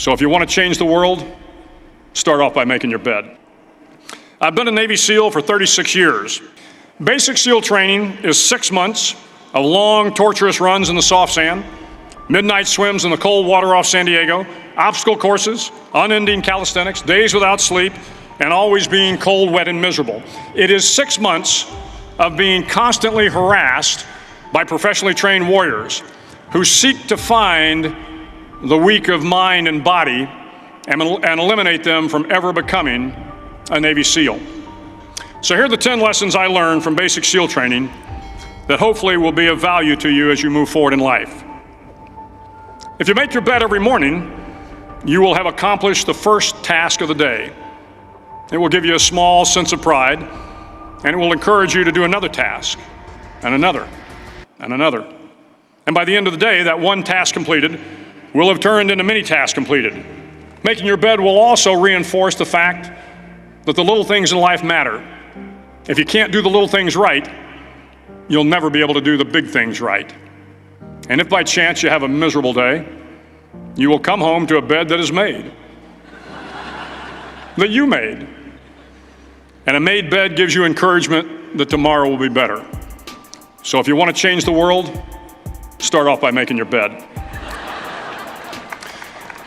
So if you want to change the world, start off by making your bed. I've been a Navy SEAL for 36 years. Basic SEAL training is 6 months of long, torturous runs in the soft sand, midnight swims in the cold water off San Diego, obstacle courses, unending calisthenics, days without sleep, and always being cold, wet, and miserable. It is 6 months of being constantly harassed by professionally trained warriors who seek to find the weak of mind and body and eliminate them from ever becoming a Navy SEAL. So here are the 10 lessons I learned from basic SEAL training that hopefully will be of value to you as you move forward in life. If you make your bed every morning, you will have accomplished the first task of the day. It will give you a small sense of pride, and it will encourage you to do another task, and another, and another. And by the end of the day, that one task completed will have turned into many tasks completed. Making your bed will also reinforce the fact that the little things in life matter. If you can't do the little things right, you'll never be able to do the big things right. And if by chance you have a miserable day, you will come home to a bed that is made, that you made. And a made bed gives you encouragement that tomorrow will be better. So if you want to change the world, start off by making your bed.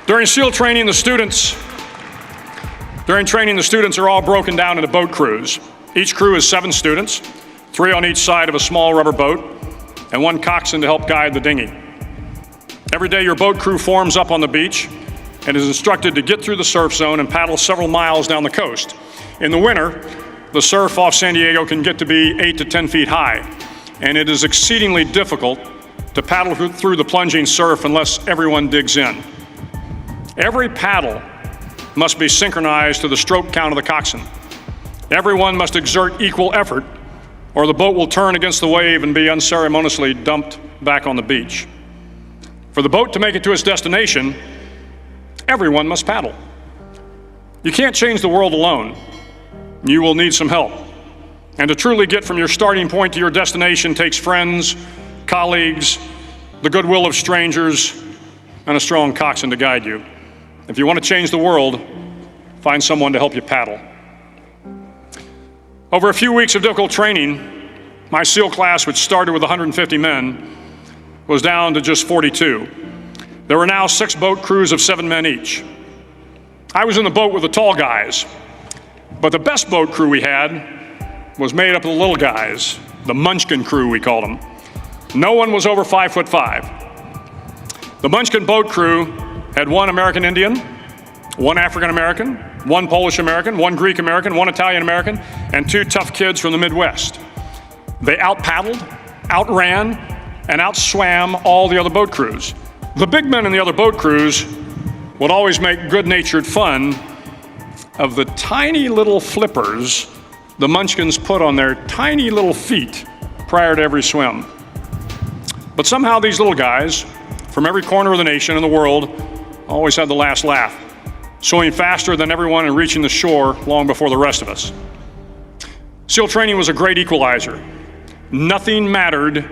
During SEAL training, the students are all broken down into boat crews. Each crew is 7 students, 3 on each side of a small rubber boat, and 1 coxswain to help guide the dinghy. Every day your boat crew forms up on the beach and is instructed to get through the surf zone and paddle several miles down the coast. In the winter, the surf off San Diego can get to be 8 to 10 feet high, and it is exceedingly difficult to paddle through the plunging surf unless everyone digs in. Every paddle must be synchronized to the stroke count of the coxswain. Everyone must exert equal effort, or the boat will turn against the wave and be unceremoniously dumped back on the beach. For the boat to make it to its destination, everyone must paddle. You can't change the world alone. You will need some help. And to truly get from your starting point to your destination takes friends, colleagues, the goodwill of strangers, and a strong coxswain to guide you. If you want to change the world, find someone to help you paddle. Over a few weeks of difficult training, my SEAL class, which started with 150 men, was down to just 42. There were now 6 boat crews of 7 men each. I was in the boat with the tall guys, but the best boat crew we had was made up of the little guys, the Munchkin crew, we called them. No one was over 5'5". The Munchkin boat crew had 1 American Indian, 1 African American, 1 Polish American, 1 Greek American, 1 Italian American, and 2 tough kids from the Midwest. They out-paddled, outran, and outswam all the other boat crews. The big men in the other boat crews would always make good-natured fun of the tiny little flippers the Munchkins put on their tiny little feet prior to every swim. But somehow these little guys from every corner of the nation and the world always had the last laugh, swimming faster than everyone and reaching the shore long before the rest of us. SEAL training was a great equalizer. Nothing mattered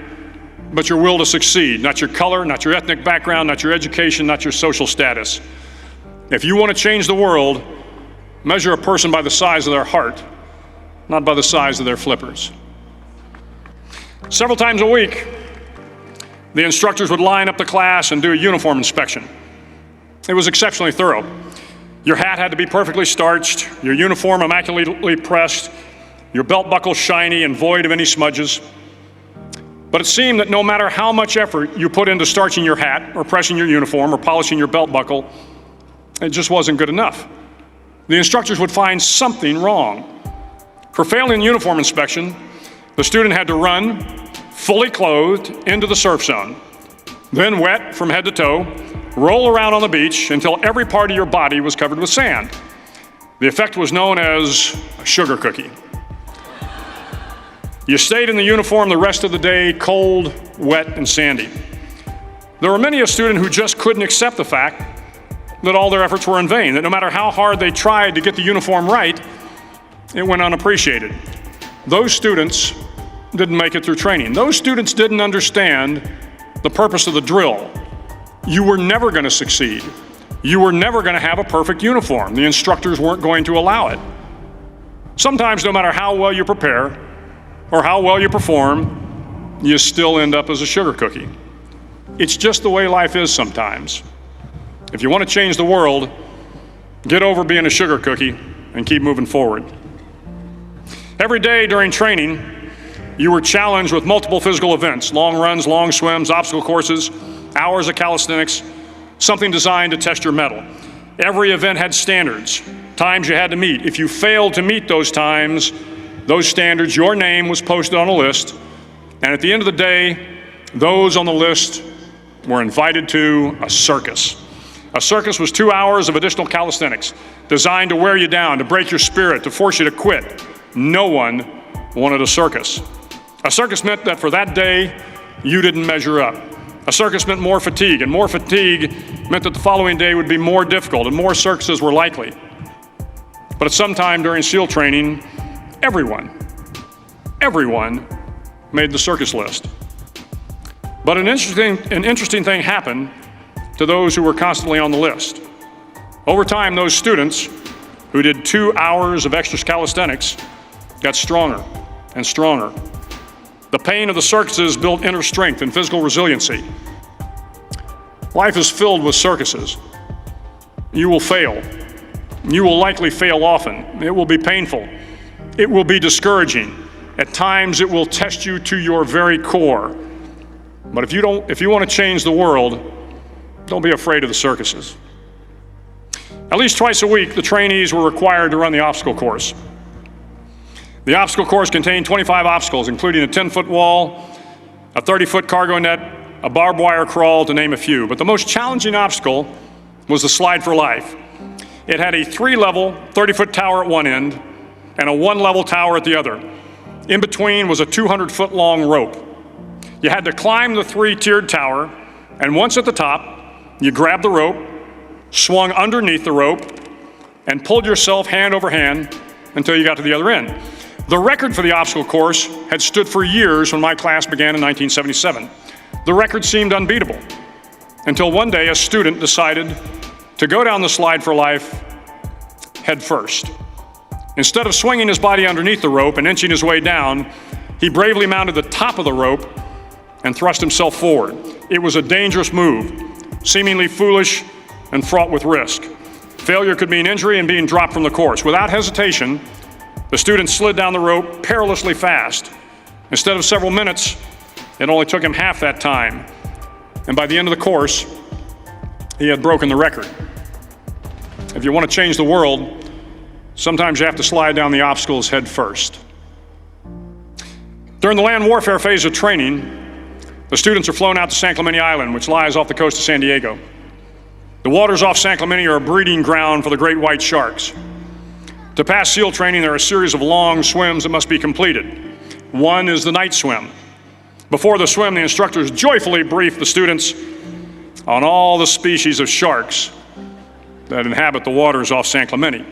but your will to succeed, not your color, not your ethnic background, not your education, not your social status. If you want to change the world, measure a person by the size of their heart, not by the size of their flippers. Several times a week, the instructors would line up the class and do a uniform inspection. It was exceptionally thorough. Your hat had to be perfectly starched, your uniform immaculately pressed, your belt buckle shiny and void of any smudges. But it seemed that no matter how much effort you put into starching your hat or pressing your uniform or polishing your belt buckle, it just wasn't good enough. The instructors would find something wrong. For failing the uniform inspection, the student had to run fully clothed into the surf zone, then wet from head to toe, roll around on the beach until every part of your body was covered with sand. The effect was known as a sugar cookie. You stayed in the uniform the rest of the day, cold, wet, and sandy. There were many a student who just couldn't accept the fact that all their efforts were in vain, that no matter how hard they tried to get the uniform right, it went unappreciated. Those students didn't make it through training. Those students didn't understand the purpose of the drill. You were never going to succeed. You were never going to have a perfect uniform. The instructors weren't going to allow it. Sometimes, no matter how well you prepare or how well you perform, you still end up as a sugar cookie. It's just the way life is sometimes. If you want to change the world, get over being a sugar cookie and keep moving forward. Every day during training, you were challenged with multiple physical events: long runs, long swims, obstacle courses, hours of calisthenics, something designed to test your mettle. Every event had standards, times you had to meet. If you failed to meet those times, those standards, your name was posted on a list, and at the end of the day, those on the list were invited to a circus. A circus was 2 hours of additional calisthenics, designed to wear you down, to break your spirit, to force you to quit. No one wanted a circus. A circus meant that for that day, you didn't measure up. A circus meant more fatigue, and more fatigue meant that the following day would be more difficult, and more circuses were likely. But at some time during SEAL training, everyone made the circus list. But an interesting thing happened to those who were constantly on the list. Over time, those students who did 2 hours of extra calisthenics got stronger and stronger. The pain of the circuses built inner strength and physical resiliency. Life is filled with circuses. You will fail. You will likely fail often. It will be painful. It will be discouraging. At times, it will test you to your very core. But if you want to change the world, don't be afraid of the circuses. At least twice a week, the trainees were required to run the obstacle course. The obstacle course contained 25 obstacles, including a 10-foot wall, a 30-foot cargo net, a barbed wire crawl, to name a few. But the most challenging obstacle was the slide for life. It had a 3-level, 30-foot tower at one end and a 1-level tower at the other. In between was a 200-foot-long rope. You had to climb the 3-tiered tower, and once at the top, you grabbed the rope, swung underneath the rope, and pulled yourself hand over hand until you got to the other end. The record for the obstacle course had stood for years when my class began in 1977. The record seemed unbeatable until one day a student decided to go down the slide for life head first. Instead of swinging his body underneath the rope and inching his way down, he bravely mounted the top of the rope and thrust himself forward. It was a dangerous move, seemingly foolish and fraught with risk. Failure could mean injury and being dropped from the course. Without hesitation, the student slid down the rope perilously fast. Instead of several minutes, it only took him half that time. And by the end of the course, he had broken the record. If you want to change the world, sometimes you have to slide down the obstacles head first. During the land warfare phase of training, the students are flown out to San Clemente Island, which lies off the coast of San Diego. The waters off San Clemente are a breeding ground for the great white sharks. To pass SEAL training, there are a series of long swims that must be completed. One is the night swim. Before the swim, the instructors joyfully brief the students on all the species of sharks that inhabit the waters off San Clemente.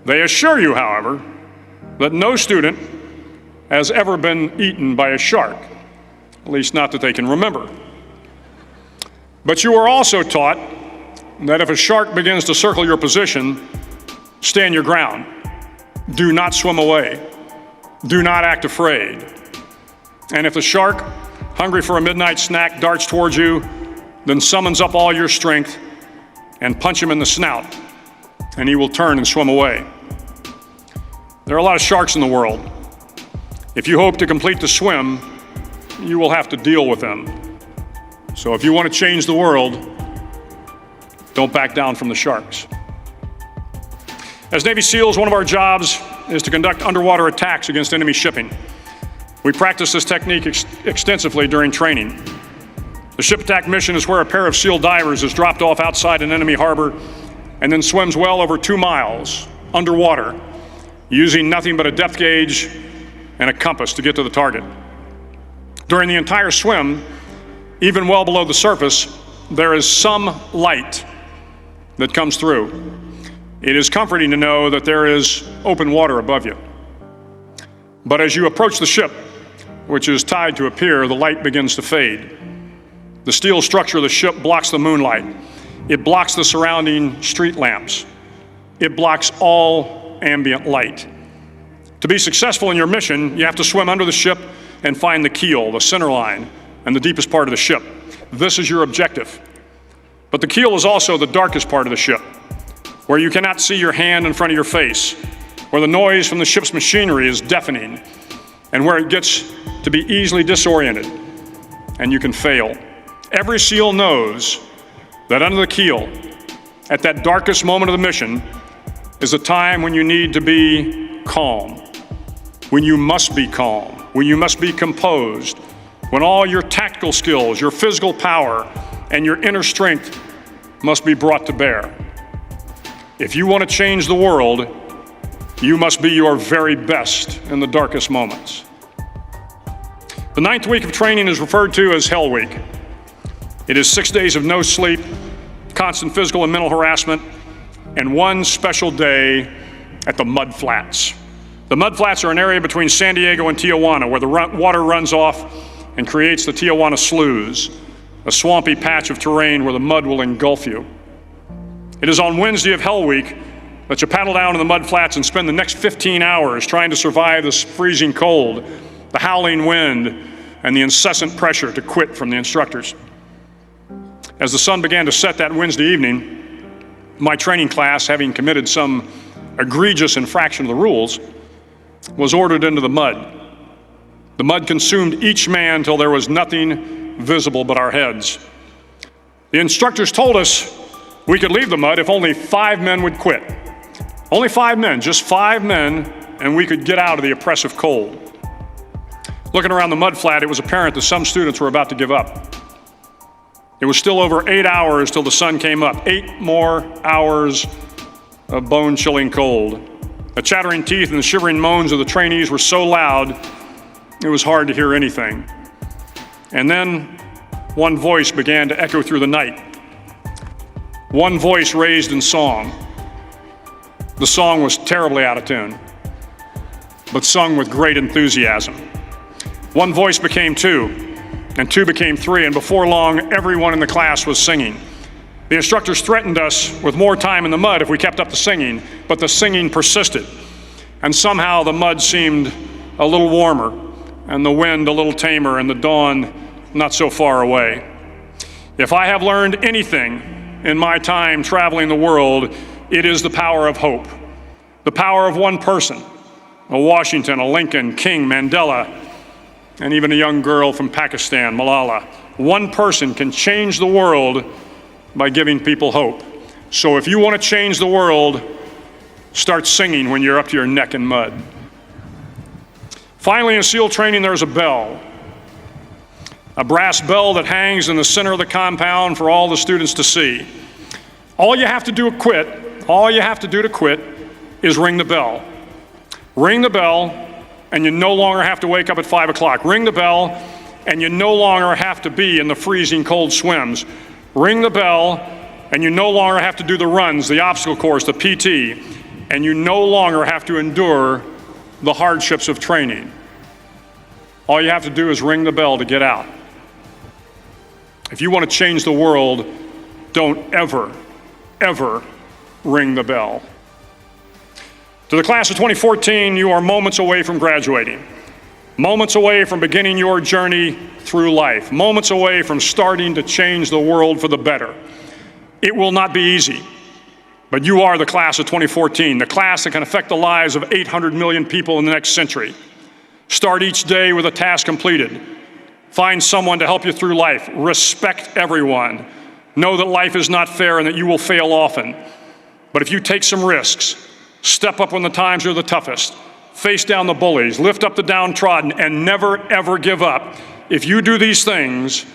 They assure you, however, that no student has ever been eaten by a shark, at least not that they can remember. But you are also taught that if a shark begins to circle your position, stand your ground. Do not swim away. Do not act afraid. And if the shark, hungry for a midnight snack, darts towards you, then summons up all your strength and punch him in the snout, and he will turn and swim away. There are a lot of sharks in the world. If you hope to complete the swim, you will have to deal with them. So if you want to change the world, don't back down from the sharks. As Navy SEALs, one of our jobs is to conduct underwater attacks against enemy shipping. We practice this technique extensively during training. The ship attack mission is where a pair of SEAL divers is dropped off outside an enemy harbor and then swims well over 2 miles underwater, using nothing but a depth gauge and a compass to get to the target. During the entire swim, even well below the surface, there is some light that comes through. It is comforting to know that there is open water above you. But as you approach the ship, which is tied to a pier, the light begins to fade. The steel structure of the ship blocks the moonlight. It blocks the surrounding street lamps. It blocks all ambient light. To be successful in your mission, you have to swim under the ship and find the keel, the center line, and the deepest part of the ship. This is your objective. But the keel is also the darkest part of the ship, where you cannot see your hand in front of your face, where the noise from the ship's machinery is deafening, and where it gets to be easily disoriented, and you can fail. Every SEAL knows that under the keel, at that darkest moment of the mission, is a time when you need to be calm, when you must be calm, when you must be composed, when all your tactical skills, your physical power, and your inner strength must be brought to bear. If you want to change the world, you must be your very best in the darkest moments. The 9th week of training is referred to as Hell Week. It is 6 days of no sleep, constant physical and mental harassment, and one special day at the Mud Flats. The Mud Flats are an area between San Diego and Tijuana where the water runs off and creates the Tijuana Sloughs, a swampy patch of terrain where the mud will engulf you. It is on Wednesday of Hell Week that you paddle down to the mud flats and spend the next 15 hours trying to survive this freezing cold, the howling wind, and the incessant pressure to quit from the instructors. As the sun began to set that Wednesday evening, my training class, having committed some egregious infraction of the rules, was ordered into the mud. The mud consumed each man till there was nothing visible but our heads. The instructors told us we could leave the mud if only 5 men would quit. Only 5 men, just 5 men, and we could get out of the oppressive cold. Looking around the mud flat, it was apparent that some students were about to give up. It was still over 8 hours till the sun came up. 8 more hours of bone-chilling cold. The chattering teeth and the shivering moans of the trainees were so loud, it was hard to hear anything. And then one voice began to echo through the night. One voice raised in song. The song was terribly out of tune, but sung with great enthusiasm. One voice became 2, and 2 became 3, and before long, everyone in the class was singing. The instructors threatened us with more time in the mud if we kept up the singing, but the singing persisted. And somehow the mud seemed a little warmer, and the wind a little tamer, and the dawn not so far away. If I have learned anything in my time traveling the world, it is the power of hope. The power of one person, a Washington, a Lincoln, King, Mandela, and even a young girl from Pakistan, Malala. One person can change the world by giving people hope. So if you want to change the world, start singing when you're up to your neck in mud. Finally, in SEAL training, there's a bell. A brass bell that hangs in the center of the compound for all the students to see. All you have to do to quit is ring the bell. Ring the bell, and you no longer have to wake up at 5 o'clock. Ring the bell, and you no longer have to be in the freezing cold swims. Ring the bell, and you no longer have to do the runs, the obstacle course, the PT, and you no longer have to endure the hardships of training. All you have to do is ring the bell to get out. If you want to change the world, don't ever, ever ring the bell. To the class of 2014, you are moments away from graduating, moments away from beginning your journey through life, moments away from starting to change the world for the better. It will not be easy, but you are the class of 2014, the class that can affect the lives of 800 million people in the next century. Start each day with a task completed. Find someone to help you through life. Respect everyone. Know that life is not fair and that you will fail often. But if you take some risks, step up when the times are the toughest, face down the bullies, lift up the downtrodden, and never, ever give up. If you do these things,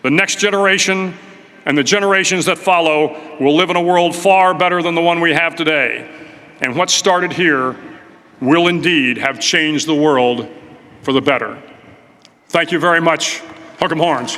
the next generation and the generations that follow will live in a world far better than the one we have today. And what started here will indeed have changed the world for the better. Thank you very much. Hook 'em horns.